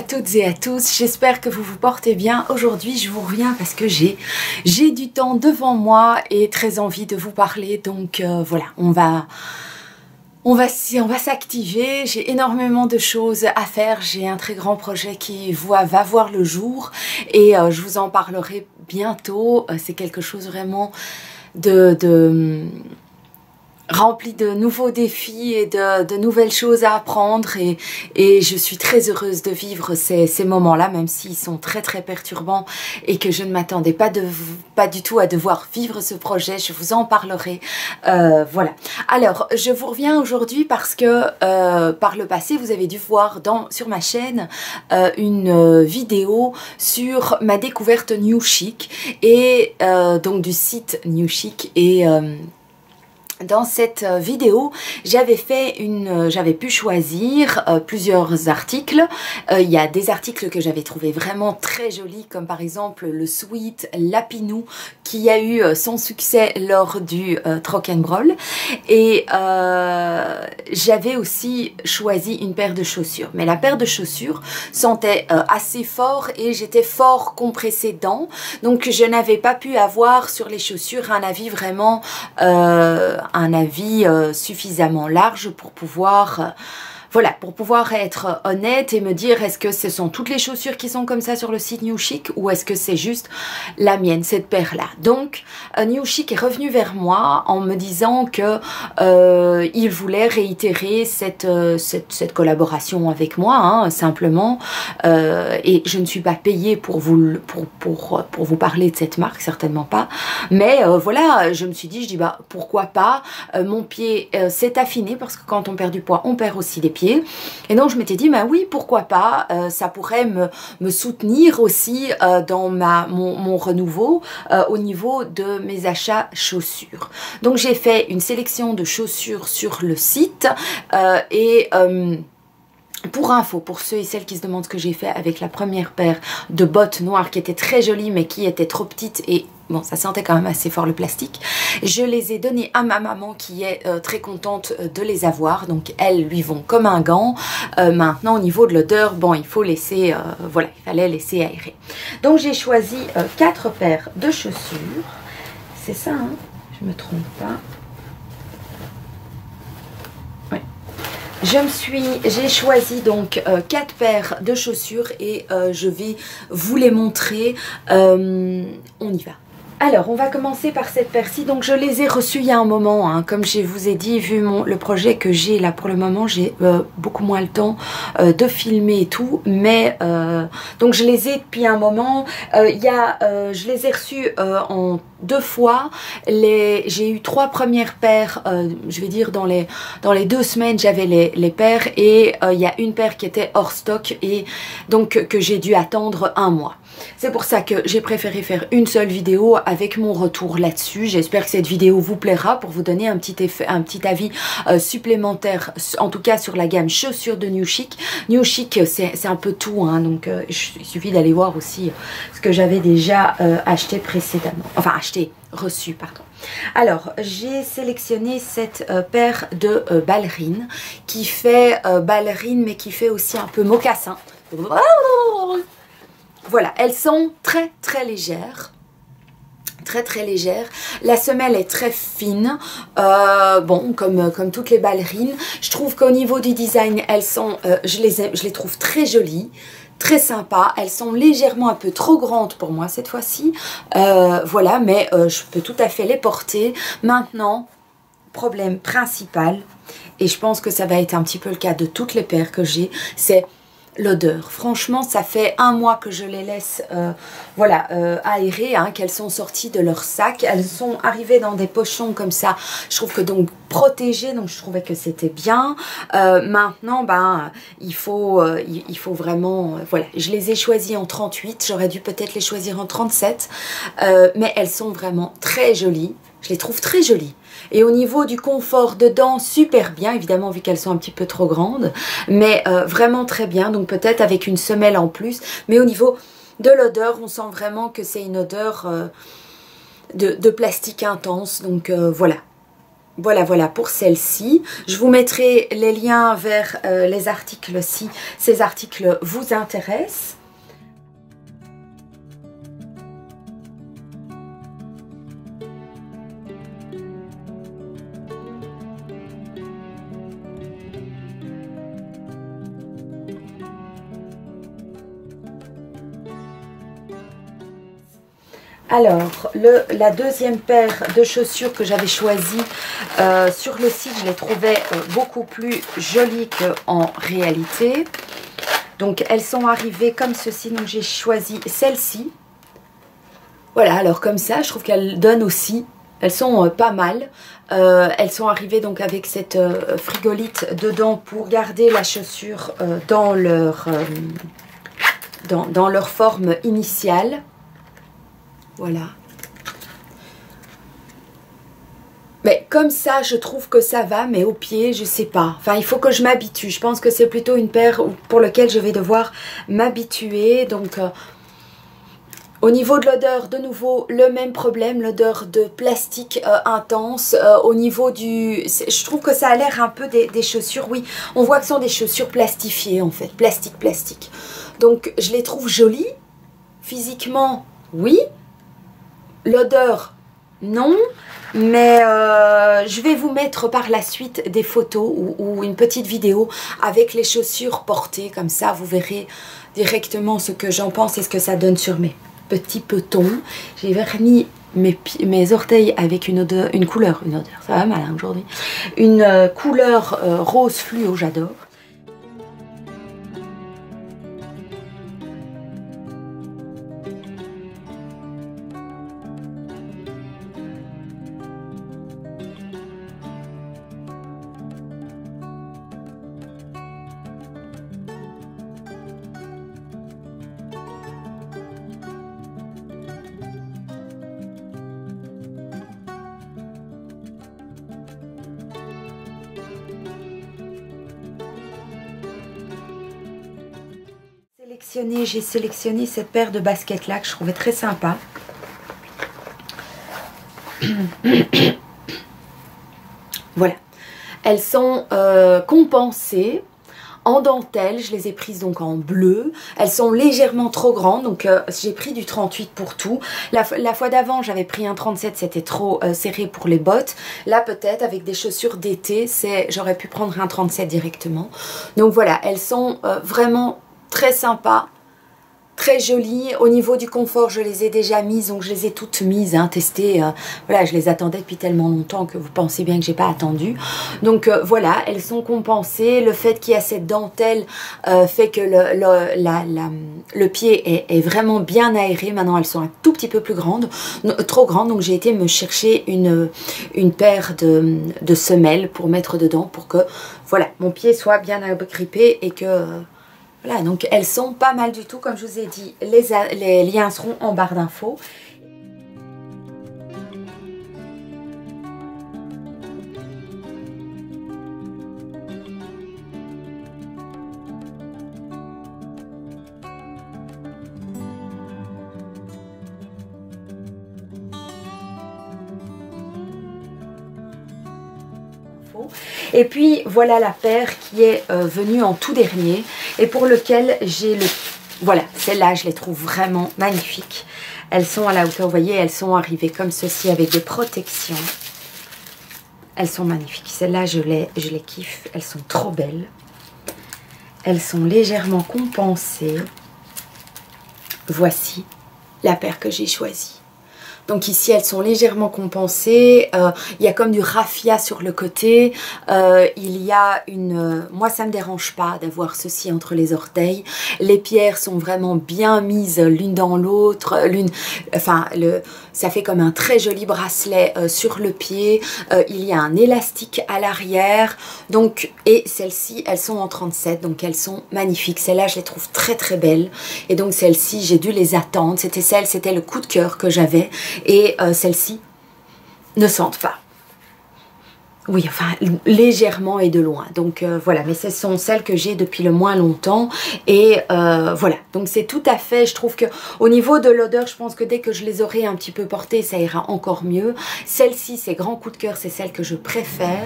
toutes et à tous, j'espère que vous vous portez bien. Aujourd'hui je vous reviens parce que j'ai du temps devant moi et très envie de vous parler, donc voilà, on va s'activer. J'ai énormément de choses à faire, j'ai un très grand projet qui va voir le jour et je vous en parlerai bientôt. C'est quelque chose vraiment rempli de nouveaux défis et de nouvelles choses à apprendre et je suis très heureuse de vivre ces moments-là, même s'ils sont très perturbants et que je ne m'attendais pas du tout à devoir vivre ce projet. Je vous en parlerai. Voilà. Alors, je vous reviens aujourd'hui parce que par le passé, vous avez dû voir sur ma chaîne une vidéo sur ma découverte New Chic et donc du site New Chic et dans cette vidéo, j'avais pu choisir plusieurs articles. Il y a des articles que j'avais trouvé vraiment très jolis, comme par exemple le Sweet Lapinou, qui a eu son succès lors du Troc and Roll. Et j'avais aussi choisi une paire de chaussures. Mais la paire de chaussures sentait assez fort et j'étais fort compressée dedans. Donc je n'avais pas pu avoir sur les chaussures un avis vraiment suffisamment large pour pouvoir voilà, pour pouvoir être honnête et me dire est-ce que ce sont toutes les chaussures qui sont comme ça sur le site New Chic ou est-ce que c'est juste la mienne, cette paire-là. Donc New Chic est revenu vers moi en me disant que il voulait réitérer cette collaboration avec moi, hein, simplement. Et je ne suis pas payée pour vous parler de cette marque, certainement pas. Mais voilà, je me suis dit, bah pourquoi pas. Mon pied s'est affiné parce que quand on perd du poids, on perd aussi des pieds. Et donc je m'étais dit, bah oui, pourquoi pas, ça pourrait me soutenir aussi dans mon renouveau au niveau de mes achats chaussures. Donc j'ai fait une sélection de chaussures sur le site pour info, pour ceux et celles qui se demandent ce que j'ai fait avec la première paire de bottes noires qui était très jolie mais qui était trop petite et bon, ça sentait quand même assez fort le plastique. Je les ai donnés à ma maman qui est très contente de les avoir. Donc elles lui vont comme un gant. Maintenant au niveau de l'odeur, bon, il faut laisser, voilà, il fallait laisser aérer. Donc j'ai choisi 4 paires de chaussures. C'est ça, hein, je me trompe pas. J'ai choisi donc 4 paires de chaussures et je vais vous les montrer. On y va. Alors, on va commencer par cette paire-ci. Donc, je les ai reçues il y a un moment, hein. Comme je vous ai dit, vu le projet que j'ai là pour le moment, j'ai beaucoup moins le temps de filmer et tout. Mais, donc, je les ai depuis un moment. Je les ai reçues en 2 fois. J'ai eu 3 premières paires, je vais dire dans les 2 semaines, j'avais les paires. Et il y a une paire qui était hors stock et donc que j'ai dû attendre 1 mois. C'est pour ça que j'ai préféré faire une seule vidéo avec mon retour là-dessus. J'espère que cette vidéo vous plaira pour vous donner un petit avis supplémentaire, en tout cas sur la gamme chaussures de New Chic. New Chic, c'est un peu tout, hein, donc il suffit d'aller voir aussi ce que j'avais déjà acheté précédemment. Enfin, reçu, pardon. Alors, j'ai sélectionné cette paire de ballerines qui fait ballerine, mais qui fait aussi un peu mocassin. Voilà, elles sont très légères. Très légères. La semelle est très fine, bon, comme toutes les ballerines. Je trouve qu'au niveau du design, elles sont, je les trouve très jolies, très sympas. Elles sont légèrement un peu trop grandes pour moi cette fois-ci. Voilà, mais je peux tout à fait les porter. Maintenant, problème principal, et je pense que ça va être un petit peu le cas de toutes les paires que j'ai, c'est l'odeur. Franchement, ça fait 1 mois que je les laisse aérer, hein, qu'elles sont sorties de leur sac. Elles sont arrivées dans des pochons comme ça. Je trouve que donc protégées, donc je trouvais que c'était bien. Maintenant, ben, il faut vraiment... voilà, je les ai choisies en 38. J'aurais dû peut-être les choisir en 37. Mais elles sont vraiment très jolies. Je les trouve très jolies. Et au niveau du confort dedans, super bien, évidemment vu qu'elles sont un petit peu trop grandes, mais vraiment très bien, donc peut-être avec une semelle en plus. Mais au niveau de l'odeur, on sent vraiment que c'est une odeur de plastique intense, donc voilà. voilà pour celle-ci. Je vous mettrai les liens vers les articles si ces articles vous intéressent. Alors, la deuxième paire de chaussures que j'avais choisie sur le site, je les trouvais beaucoup plus jolies qu'en réalité. Donc, elles sont arrivées comme ceci. Donc, j'ai choisi celle-ci. Voilà, alors comme ça, je trouve qu'elles donnent aussi. Elles sont pas mal. Elles sont arrivées donc avec cette frigolite dedans pour garder la chaussure dans leur forme initiale. Voilà. Mais comme ça, je trouve que ça va, mais au pied, je sais pas. Enfin, il faut que je m'habitue. Je pense que c'est plutôt une paire pour laquelle je vais devoir m'habituer. Donc, au niveau de l'odeur, de nouveau, le même problème. L'odeur de plastique intense. Au niveau du... Je trouve que ça a l'air un peu des chaussures. Oui, on voit que ce sont des chaussures plastifiées, en fait. Plastique. Donc, je les trouve jolies. Physiquement, oui. L'odeur, non, mais je vais vous mettre par la suite des photos ou une petite vidéo avec les chaussures portées. Comme ça, vous verrez directement ce que j'en pense et ce que ça donne sur mes petits petons. J'ai verni mes orteils avec une couleur, ça va mal hein, aujourd'hui, une couleur rose fluo, j'adore. J'ai sélectionné cette paire de baskets là que je trouvais très sympa. Voilà, elles sont compensées en dentelle. Je les ai prises donc en bleu. Elles sont légèrement trop grandes, donc j'ai pris du 38 pour tout. La fois d'avant j'avais pris un 37, c'était trop serré pour les bottes. Là peut-être avec des chaussures d'été, j'aurais pu prendre un 37 directement. Donc voilà, elles sont vraiment très sympas, très jolies. Au niveau du confort, je les ai déjà mises, donc je les ai toutes mises, hein, testées. Voilà, je les attendais depuis tellement longtemps que vous pensez bien que j'ai pas attendu. Donc voilà, elles sont compensées. Le fait qu'il y a cette dentelle fait que le pied est vraiment bien aéré. Maintenant, elles sont un tout petit peu plus grandes, trop grandes. Donc j'ai été me chercher une paire de semelles pour mettre dedans pour que voilà, mon pied soit bien agrippé et que... Voilà, donc elles sont pas mal du tout, comme je vous ai dit, les liens seront en barre d'infos. Et puis voilà la paire qui est venue en tout dernier et pour lequel j'ai le... Voilà, celle-là je les trouve vraiment magnifiques. Elles sont à la hauteur, vous voyez, elles sont arrivées comme ceci avec des protections. Elles sont magnifiques. Celles-là je les kiffe, elles sont trop belles. Elles sont légèrement compensées. Voici la paire que j'ai choisie. Donc ici elles sont légèrement compensées, il y a comme du raffia sur le côté, il y a une... Moi ça me dérange pas d'avoir ceci entre les orteils, les pierres sont vraiment bien mises l'une dans l'autre, ça fait comme un très joli bracelet sur le pied, il y a un élastique à l'arrière, donc et celles-ci elles sont en 37, donc elles sont magnifiques, celles-là je les trouve très très belles, et donc celles-ci j'ai dû les attendre, c'était le coup de cœur que j'avais. Et celles-ci ne sentent pas. Oui, enfin, légèrement et de loin. Donc voilà, mais ce sont celles que j'ai depuis le moins longtemps. Et voilà, donc c'est tout à fait, je trouve que au niveau de l'odeur, je pense que dès que je les aurai un petit peu portées, ça ira encore mieux. Celle-ci, c'est grand coup de cœur, c'est celle que je préfère.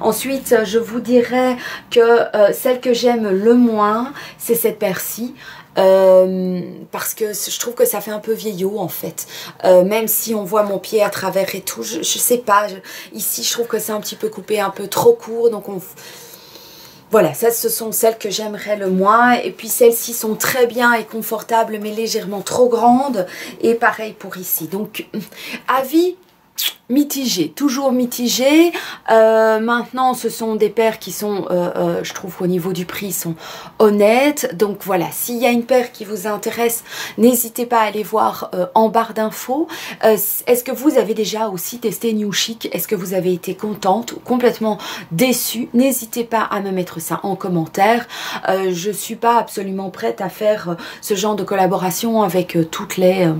Ensuite, je vous dirais que celle que j'aime le moins, c'est cette Persil. Parce que je trouve que ça fait un peu vieillot en fait, même si on voit mon pied à travers et tout, je sais pas, ici je trouve que c'est un petit peu coupé, un peu trop court, donc voilà, ça ce sont celles que j'aimerais le moins. Et puis celles-ci sont très bien et confortables mais légèrement trop grandes, et pareil pour ici. Donc avis mitigé, toujours mitigé. Maintenant, ce sont des paires qui sont, je trouve qu'au niveau du prix, sont honnêtes. Donc voilà, s'il y a une paire qui vous intéresse, n'hésitez pas à aller voir en barre d'infos. Est-ce que vous avez déjà aussi testé New Chic? Est-ce que vous avez été contente ou complètement déçue? N'hésitez pas à me mettre ça en commentaire. Je suis pas absolument prête à faire ce genre de collaboration avec toutes les...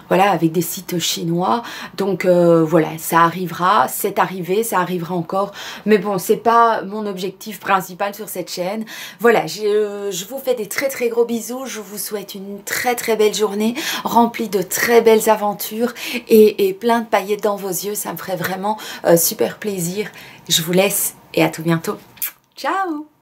voilà, avec des sites chinois. Donc voilà, ça arrivera, c'est arrivé, ça arrivera encore. Mais bon, c'est pas mon objectif principal sur cette chaîne. Voilà, je vous fais des très très gros bisous. Je vous souhaite une très très belle journée, remplie de très belles aventures et plein de paillettes dans vos yeux. Ça me ferait vraiment super plaisir. Je vous laisse et à tout bientôt. Ciao!